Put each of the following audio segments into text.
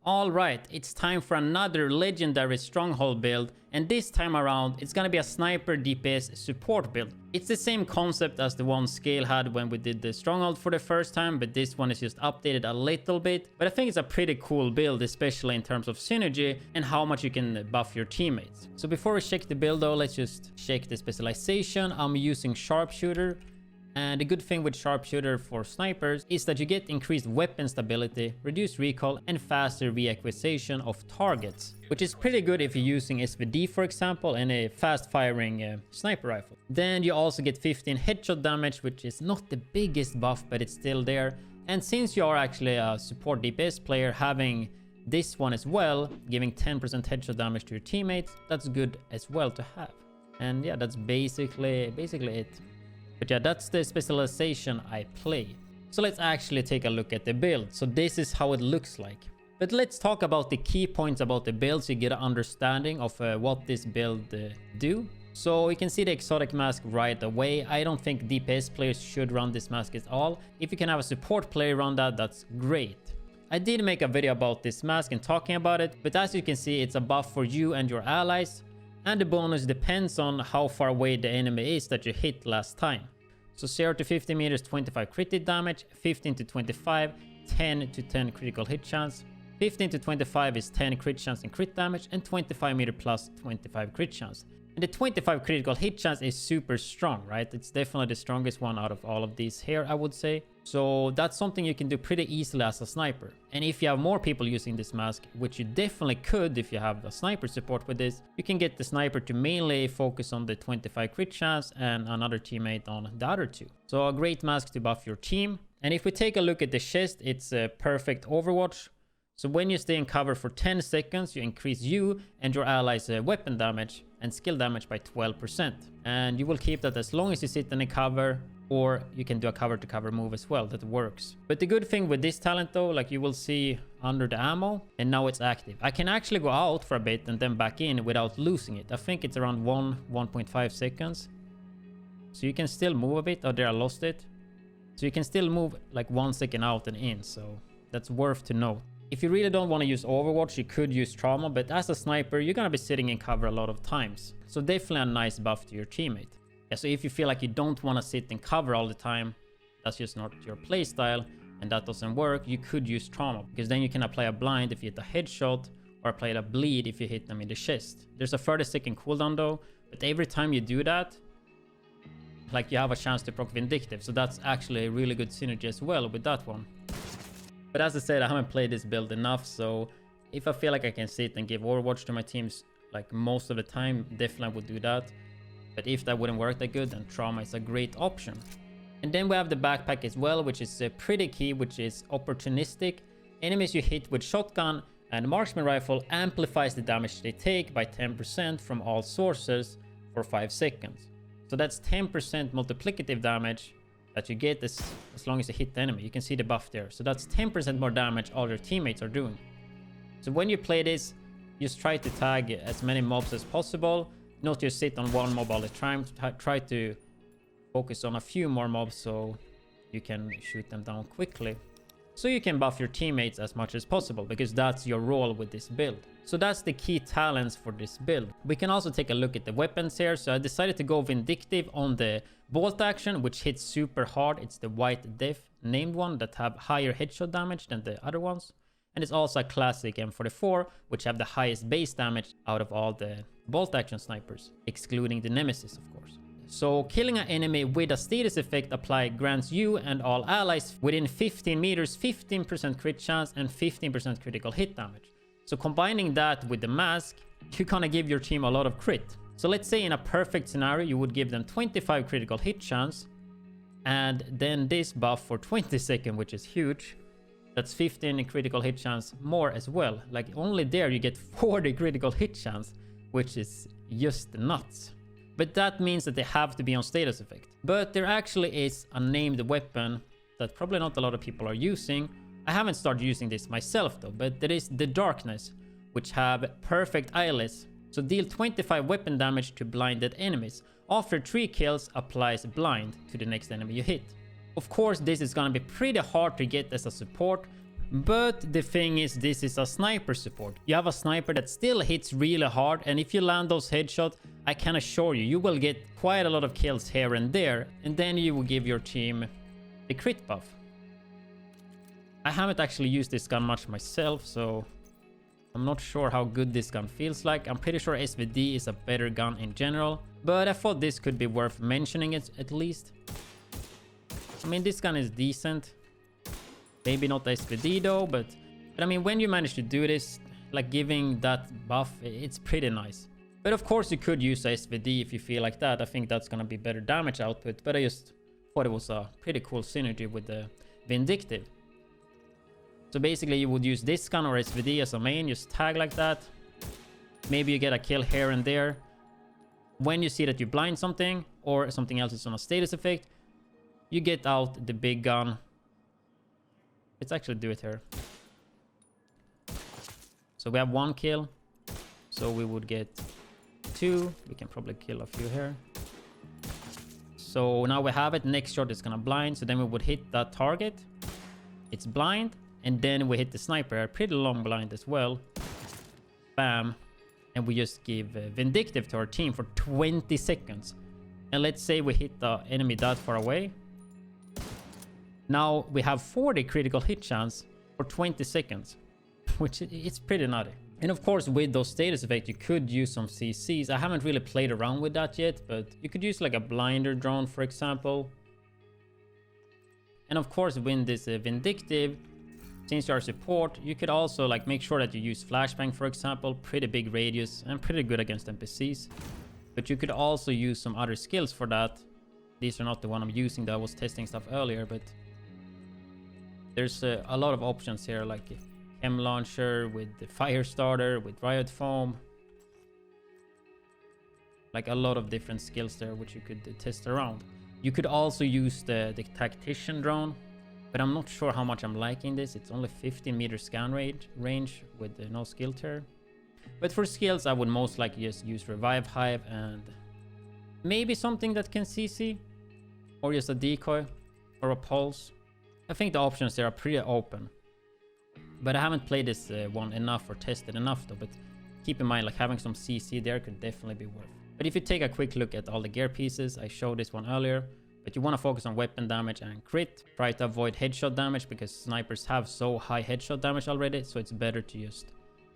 Alright, it's time for another legendary stronghold build, and this time around it's gonna be a sniper DPS support build. It's the same concept as the one Scale had when we did the stronghold for the first time, but this one is just updated a little bit. But I think it's a pretty cool build, especially in terms of synergy and how much you can buff your teammates. So before we check the build though, let's just check the specialization. I'm using sharpshooter. And the good thing with sharpshooter for snipers is that you get increased weapon stability, reduced recoil, and faster reacquisition of targets, which is pretty good if you're using SVD, for example, and a fast firing sniper rifle. Then you also get 15 headshot damage, which is not the biggest buff, but it's still there. And since you are actually a support DPS player, having this one as well, giving 10% headshot damage to your teammates, that's good as well to have. And yeah, that's basically it. But yeah, that's the specialization I play. So let's actually take a look at the build. So this is how it looks like. But let's talk about the key points about the build so you get an understanding of what this build do. So you can see the exotic mask right away. I don't think DPS players should run this mask at all. If you can have a support player run that, that's great. I did make a video about this mask and talking about it, but as you can see, it's a buff for you and your allies. And the bonus depends on how far away the enemy is that you hit last time. So 0 to 50 meters, 25 crit hit damage, 15 to 25, 10 to 10 critical hit chance. 15 to 25 is 10 crit chance and crit damage, and 25 meter plus 25 crit chance. And the 25 critical hit chance is super strong, right? It's definitely the strongest one out of all of these here, I would say. So that's something you can do pretty easily as a sniper. And if you have more people using this mask, which you definitely could if you have a sniper support with this, you can get the sniper to mainly focus on the 25 crit chance and another teammate on the other two. So a great mask to buff your team. And if we take a look at the chest, it's a perfect Overwatch. So when you stay in cover for 10 seconds, you increase you and your allies' weapon damage and skill damage by 12%. And you will keep that as long as you sit in a cover, or you can do a cover to cover move as well. That works. But the good thing with this talent though, like you will see under the ammo, and now it's active. I can actually go out for a bit and then back in without losing it. I think it's around 1.5 seconds. So you can still move a bit. Oh, there I lost it. So you can still move like 1 second out and in. So that's worth to know. If you really don't want to use Overwatch, you could use Trauma, but as a sniper, you're gonna be sitting in cover a lot of times. So definitely a nice buff to your teammate. Yeah, so if you feel like you don't want to sit in cover all the time, that's just not your playstyle, and that doesn't work, you could use Trauma, because then you can apply a blind if you hit a headshot, or apply a bleed if you hit them in the chest. There's a 30-second cooldown though, but every time you do that, like you have a chance to proc Vindictive, so that's actually a really good synergy as well with that one. But as I said, I haven't played this build enough, so if I feel like I can sit and give Overwatch to my teams like most of the time, definitely would do that. But if that wouldn't work that good, then Trauma is a great option. And then we have the backpack as well, which is pretty key, which is opportunistic. Enemies you hit with shotgun and marksman rifle amplifies the damage they take by 10% from all sources for 5 seconds. So that's 10% multiplicative damage that you get as long as you hit the enemy. You can see the buff there. So that's 10% more damage all your teammates are doing. So when you play this, just try to tag as many mobs as possible. Not just sit on one mob all the time. Try to focus on a few more mobs so you can shoot them down quickly. So you can buff your teammates as much as possible, because that's your role with this build. So that's the key talents for this build. We can also take a look at the weapons here. So I decided to go Vindictive on the bolt action, which hits super hard. It's the White Death named one that have higher headshot damage than the other ones. And it's also a classic M44, which have the highest base damage out of all the bolt action snipers, excluding the Nemesis, of course. So killing an enemy with a status effect applied grants you and all allies within 15 meters 15% crit chance and 15% critical hit damage. So combining that with the mask, you're gonna give your team a lot of crit. So let's say in a perfect scenario, you would give them 25 critical hit chance, and then this buff for 20 seconds, which is huge. That's 15 critical hit chance more as well. Like only there you get 40 critical hit chance, which is just nuts. But that means that they have to be on status effect. But there actually is a named weapon that probably not a lot of people are using. I haven't started using this myself though, but there is the Darkness, which have perfect eyeless. So deal 25 weapon damage to blinded enemies. After 3 kills, applies blind to the next enemy you hit. Of course, this is gonna be pretty hard to get as a support, But the thing is, this is a sniper support. You have a sniper that still hits really hard, and if you land those headshots, I can assure you, you will get quite a lot of kills here and there, and then you will give your team the crit buff. I haven't actually used this gun much myself, so I'm not sure how good this gun feels like. I'm pretty sure SVD is a better gun in general, but I thought this could be worth mentioning it at least. I mean, this gun is decent. Maybe not SVD though, but I mean, when you manage to do this, like giving that buff, it's pretty nice. But of course you could use SVD if you feel like that. I think that's gonna be better damage output, but I just thought it was a pretty cool synergy with the Vindictive. So basically you would use this gun or SVD as a main, just tag like that. Maybe you get a kill here and there. When you see that you blind something or something else is on a status effect, you get out the big gun. Let's actually do it here. So we have 1 kill. So we would get 2. We can probably kill a few here. So now we have it. Next shot is gonna blind. So then we would hit that target. It's blind. And then we hit the sniper. A pretty long blind as well. Bam. And we just give Vindictive to our team for 20 seconds. And let's say we hit the enemy that far away. Now we have 40 critical hit chance for 20 seconds, which it's pretty nutty. And of course, with those status effects, you could use some CCs. I haven't really played around with that yet, but you could use like a blinder drone, for example. And of course, when this Vindictive, since you're support, you could also like make sure that you use flashbang, for example. Pretty big radius and pretty good against NPCs. But you could also use some other skills for that. These are not the one I'm using, that I was testing stuff earlier, but there's a lot of options here, like chem launcher with the fire starter, with riot foam. Like a lot of different skills there, which you could test around. You could also use the tactician drone, but I'm not sure how much I'm liking this. It's only 15 meter scan range with no skill tier. But for skills, I would most likely just use Revive Hive and maybe something that can CC, or just a decoy or a pulse. I think the options there are pretty open, but I haven't played this one enough or tested enough though. But keep in mind, like having some CC there could definitely be worth. But if you take a quick look at all the gear pieces, I showed this one earlier, but you want to focus on weapon damage and crit. Try to avoid headshot damage because snipers have so high headshot damage already, so it's better to just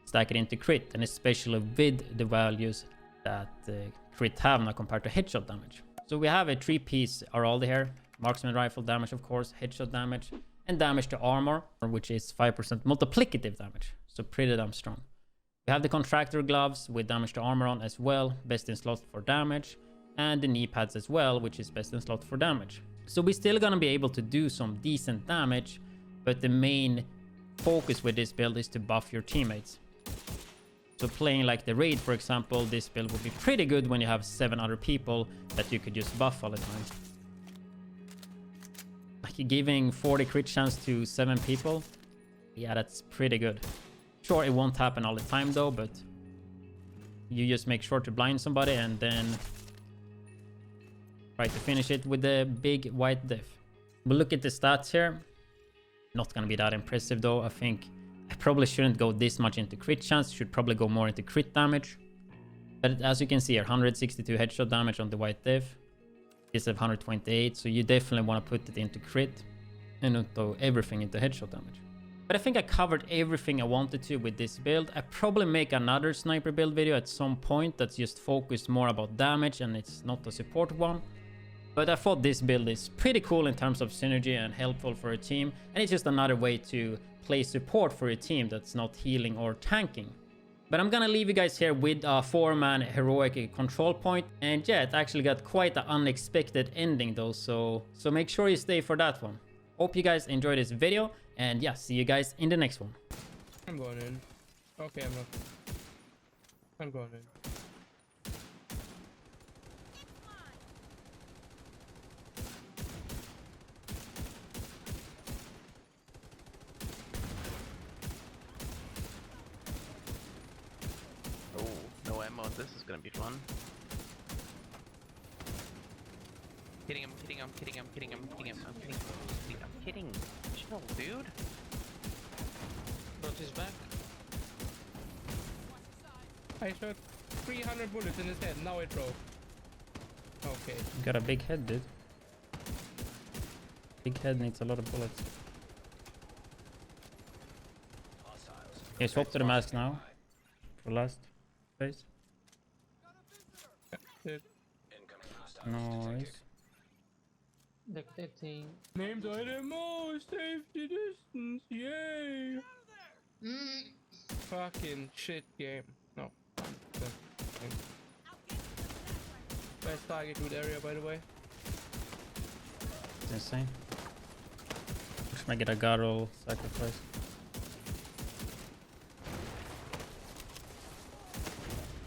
stack it into crit, and especially with the values that crit have now compared to headshot damage. So we have a 3-piece Araldi here. Marksman rifle damage, of course, headshot damage, and damage to armor, which is 5% multiplicative damage. So pretty damn strong. We have the contractor gloves with damage to armor on as well, best in slot for damage, and the knee pads as well, which is best in slot for damage. So we're still gonna be able to do some decent damage, but the main focus with this build is to buff your teammates. So playing like the raid, for example, this build would be pretty good when you have 7 other people that you could just buff all the time. Like giving 40 crit chance to 7 people, yeah, that's pretty good. Sure, it won't happen all the time though, but you just make sure to blind somebody and then try to finish it with the big white diff. But look at the stats here. Not gonna be that impressive though. I think I probably shouldn't go this much into crit chance. Should probably go more into crit damage. But as you can see here, 162 headshot damage on the white diff. This of 128, so you definitely want to put it into crit and not throw everything into headshot damage. But I think I covered everything I wanted to with this build. I probably make another sniper build video at some point that's just focused more about damage and it's not a support one. But I thought this build is pretty cool in terms of synergy and helpful for a team, and it's just another way to play support for a team that's not healing or tanking. But I'm gonna leave you guys here with a 4-man heroic control point. And yeah, it actually got quite an unexpected ending though, so make sure you stay for that one. Hope you guys enjoyed this video, and yeah, see you guys in the next one. I'm going in. Okay, I'm going in. This is gonna be fun. Kidding him, kidding him, kidding him, kidding him, kidding him, I'm kidding him, I'm kidding. Chill, dude. back. I shot 300 bullets in his head. Now it broke. Okay. You got a big head, dude. Big head needs a lot of bullets. Okay, swap to the mask now. For last phase. Dude. Nice. Dictating. Named IMO, safety distance, yay! Fucking shit game. No. Best target loot area, by the way. It's insane. Just make it a god roll sacrifice.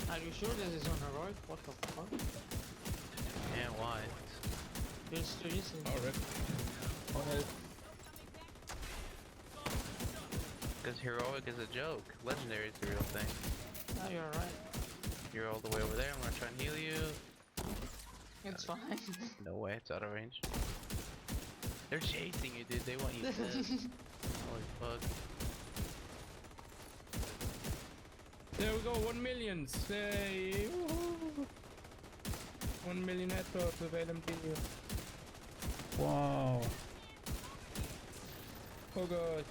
Are you sure this is on heroic? What the fuck? Yeah, why? It's too easy. Alright. Because heroic is a joke. Legendary is the real thing. Ah, you're right. You're all the way over there. I'm gonna try and heal you. It's fine. No way, it's out of range. They're chasing you, dude. They want you dead. Holy fuck. There we go, 1 million. Say, 1 million headshots with LMG. Wow. Oh god.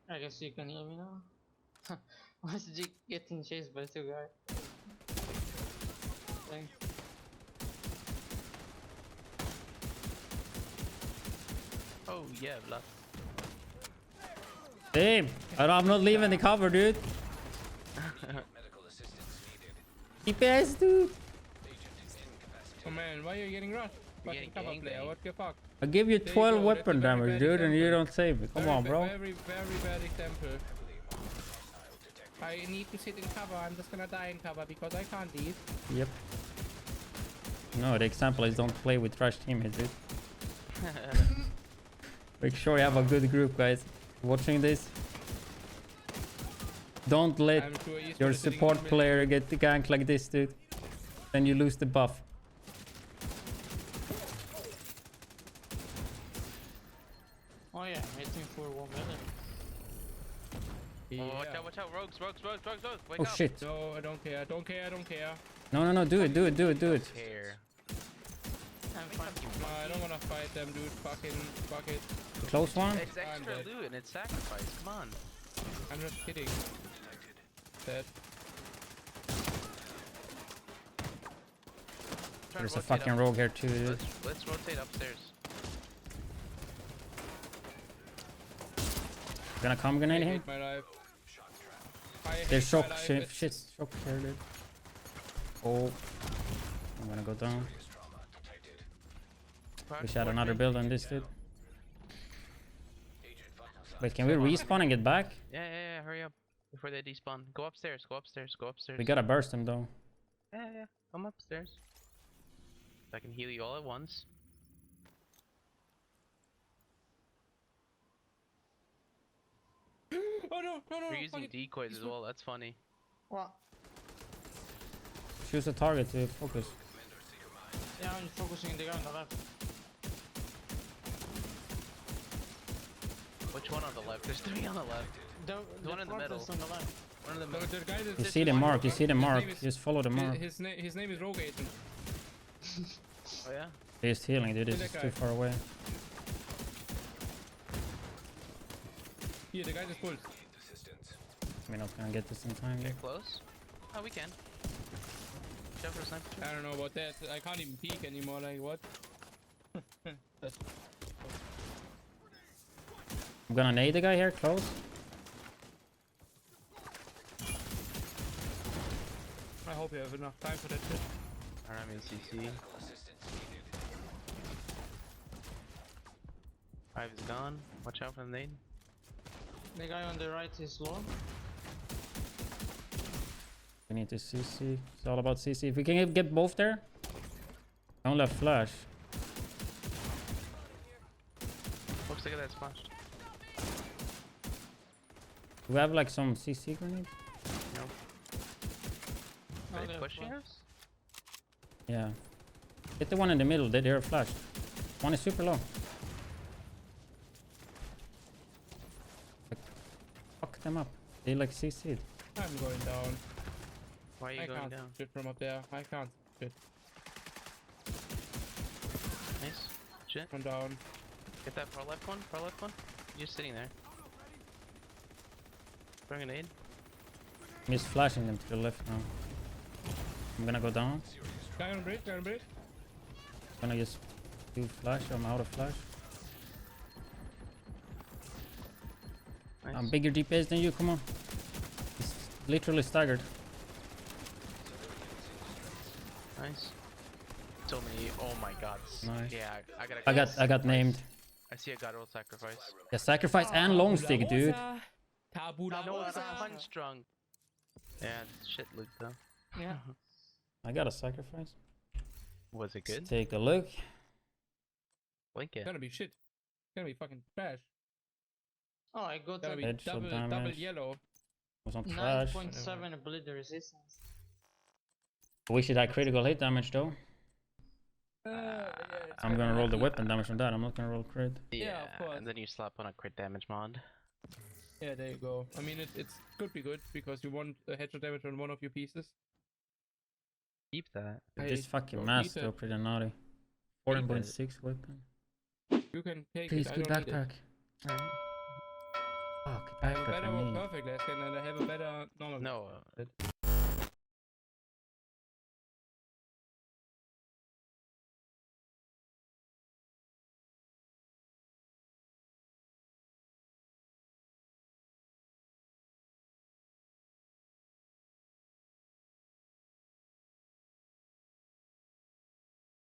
I guess you can hear me now. Why is Jake getting chased by two guys? Thanks. Oh, yeah, Vlad. Damn! I'm not leaving the cover, dude. DPS, dude. Oh man, why are you getting rushed? Fucking cover getting player, gangbanged. what the fuck? I give you There you 12 go, weapon that's a very damage, bad dude, and you example. don't save me. Come Very on, bro. Very bad example. I need to sit in cover, I'm just gonna die in cover because I can't leave. Yep. No, the example is don't play with trash teammates, dude. Make sure you have a good group, guys. Watching this. Don't let I'm sure he's your gonna sitting support in the player get ganked like this, dude. Then you lose the buff. Oh yeah, I'm waiting for 1 million. middle. Oh, Yeah. watch out, rogues, wake Oh up. shit. No, I don't care, don't care, don't care. No, do it. Care. I'm fine. No, I don't wanna fight them, dude. Fuck it. Close one. It's extra dead. loot and it's sacrifice, come on. I'm just kidding. Dead. Try to There's a rotate fucking up. rogue here too, dude. Let's rotate upstairs. Gonna come grenade I him? hate my life. I hate There's my shock, life. shit, It's- shit, shock here, dude. Oh. I'm gonna go down. Wish I had another build on this, dude. Wait, can we respawn and get back? Yeah, hurry up. Before they despawn. Go upstairs. We gotta burst them though. Yeah. Come upstairs. I can heal you all at once. Oh no, We're fuck using it. decoys as well, that's funny. What? Choose a target to focus. Yeah, I'm focusing on the guy on the left. Which one on the left? There's 3 on the left. The one in the fourth middle. is on the left. One of them. No, the guy that's You just see the behind mark, you see the his mark. name is- Just follow the mark. His name is Rogue Agent. Oh yeah? They're just healing, dude. This Kill is that too guy. far away. Here, the guy just pulled. We're not gonna get this in time. Okay, Dude. close. Oh, we can. Jump for a sniper. I don't know about that. I can't even peek anymore. Like what? I'm gonna nade the guy here, close. I hope you have enough time for that shit. Alright, I'm in CC. 5 is gone. Watch out for the nade. The guy on the right is low. We need to CC. It's all about CC. If we can get both there. I don't have flash. Looks like that's splashed. Do we have like some CC grenades? No. No, Are they they're pushing flat. us? Yeah. Hit the one in the middle. They're flashed. One is super low. them up. They like CC'd. I'm going down. Why are you I going can't down? shoot from up there. I can't shoot. Nice. Shit. I'm down. Get that far left one. Far left one. You're just sitting there. Throwing a nade. I'm just flashing them to the left now. I'm gonna go down. Guy on bridge. Guy on bridge. Gonna just do flash. I'm out of flash. Nice. I'm bigger DPS than you. Come on. He's literally staggered. Nice. So many. Oh my god. Nice. Yeah, I gotta. I got named. I see a god roll sacrifice. Yeah, sacrifice and long stick, dude. Tabula No, it's a rasa. punch strong. Yeah, it's shit loot though. Yeah. I got a sacrifice. Was it good? Let's take a look. Blink It's it. gonna be shit. It's gonna be fucking trash. Oh, I got It's gonna a be Headshot double damage. yellow. Was on trash. 9.7 bleed resistance. We should have critical hit damage though. Yeah, I'm gonna roll the weapon damage from that. I'm not gonna roll crit. Yeah, of course. And then you slap on a crit damage mod. Yeah, there you go. I mean, it's could be good because you want a headshot damage on one of your pieces. Keep that. This I fucking don't mask need though, it. pretty naughty. Keep it. 14.6 weapon. You can take Please, it. I good don't need it. backpack. Alright. Fuck, I have a backpack better I need. perfect last gun and I have a better normal. No,